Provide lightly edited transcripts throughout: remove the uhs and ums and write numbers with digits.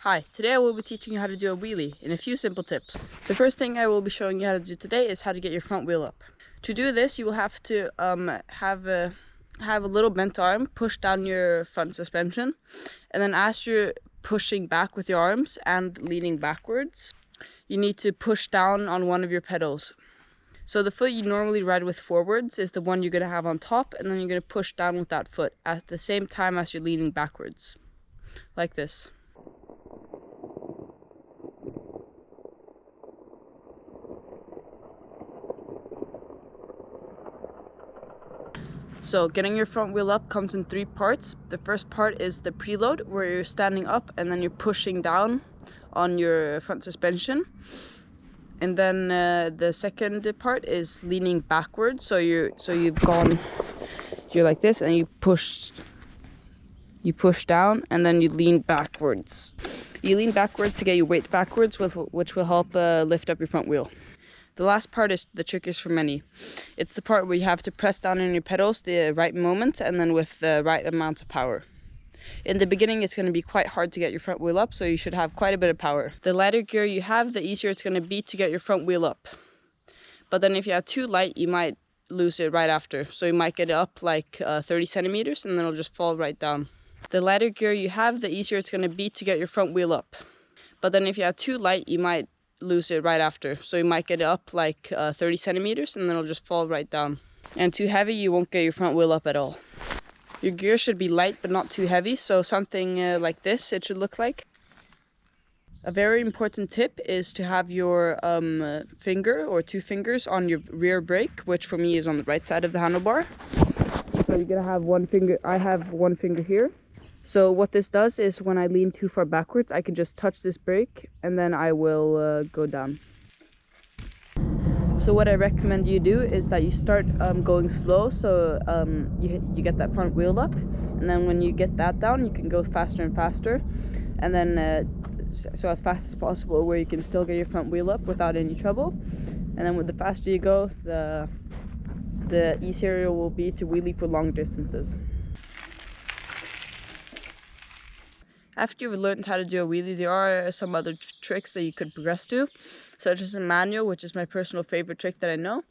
Hi, today I will be teaching you how to do a wheelie in a few simple tips. The first thing I will be showing you how to do today is how to get your front wheel up. To do this, you will have to have a little bent arm, push down your front suspension, and then as you're pushing back with your arms and leaning backwards, you need to push down on one of your pedals. So the foot you normally ride with forwards is the one you're going to have on top, and then you're going to push down with that foot at the same time as you're leaning backwards, like this. So getting your front wheel up comes in three parts. The first part is the preload, where you're standing up and then you're pushing down on your front suspension. And then the second part is leaning backwards. So you're like this, and you push down, and then you lean backwards. You lean backwards to get your weight backwards, which will help lift up your front wheel. The last part is the trickiest for many. It's the part where you have to press down on your pedals the right moment and then with the right amount of power. In the beginning, it's going to be quite hard to get your front wheel up, so you should have quite a bit of power. The lighter gear you have, the easier it's going to be to get your front wheel up. But then if you have too light, you might lose it right after. So you might get it up like 30 centimeters and then it'll just fall right down. The lighter gear you have, the easier it's going to be to get your front wheel up. But then if you have too light, you might lose it right after. So you might get it up like 30 centimeters and then it'll just fall right down. And too heavy, you won't get your front wheel up at all. Your gear should be light but not too heavy, so something like this it should look like. A very important tip is to have your finger or two fingers on your rear brake, which for me is on the right side of the handlebar. So you're gonna have one finger. I have one finger here. So what this does is when I lean too far backwards, I can just touch this brake and then I will go down. So what I recommend you do is that you start going slow, so you get that front wheel up, and then when you get that down, you can go faster and faster, and then so as fast as possible, where you can still get your front wheel up without any trouble. And then with the faster you go, the easier it will be to wheelie for long distances. After you've learned how to do a wheelie, there are some other tricks that you could progress to, such as a manual, which is my personal favorite trick that I know.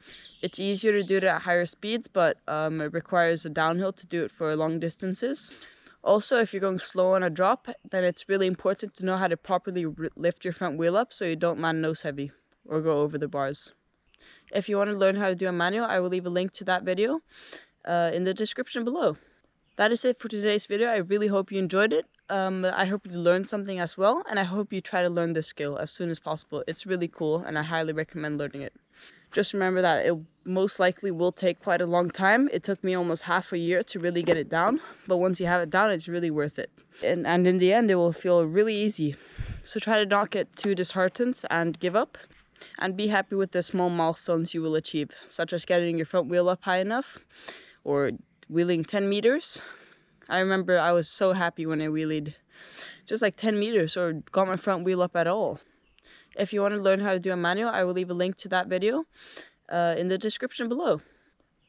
It's easier to do it at higher speeds, but it requires a downhill to do it for long distances. Also, if you're going slow on a drop, then it's really important to know how to properly lift your front wheel up so you don't land nose heavy or go over the bars. If you want to learn how to do a manual, I will leave a link to that video in the description below. That is it for today's video. I really hope you enjoyed it. I hope you learned something as well, and I hope you try to learn this skill as soon as possible. It's really cool, and I highly recommend learning it. Just remember that it most likely will take quite a long time. It took me almost half a year to really get it down, but once you have it down, it's really worth it. And in the end, it will feel really easy. So try to not get too disheartened and give up, and be happy with the small milestones you will achieve, such as getting your front wheel up high enough, or wheeling 10 meters. I remember I was so happy when I wheelied just like 10 meters or got my front wheel up at all. If you want to learn how to do a manual, I will leave a link to that video in the description below.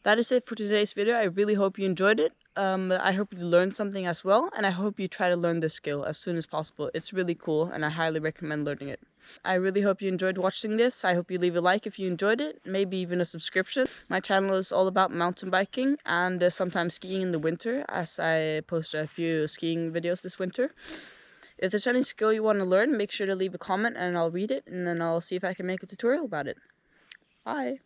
That is it for today's video. I really hope you enjoyed it. I hope you learned something as well, and I hope you try to learn this skill as soon as possible. It's really cool, and I highly recommend learning it. I really hope you enjoyed watching this. I hope you leave a like if you enjoyed it, maybe even a subscription. My channel is all about mountain biking and sometimes skiing in the winter, as I posted a few skiing videos this winter. If there's any skill you want to learn, make sure to leave a comment and I'll read it, and then I'll see if I can make a tutorial about it. Bye!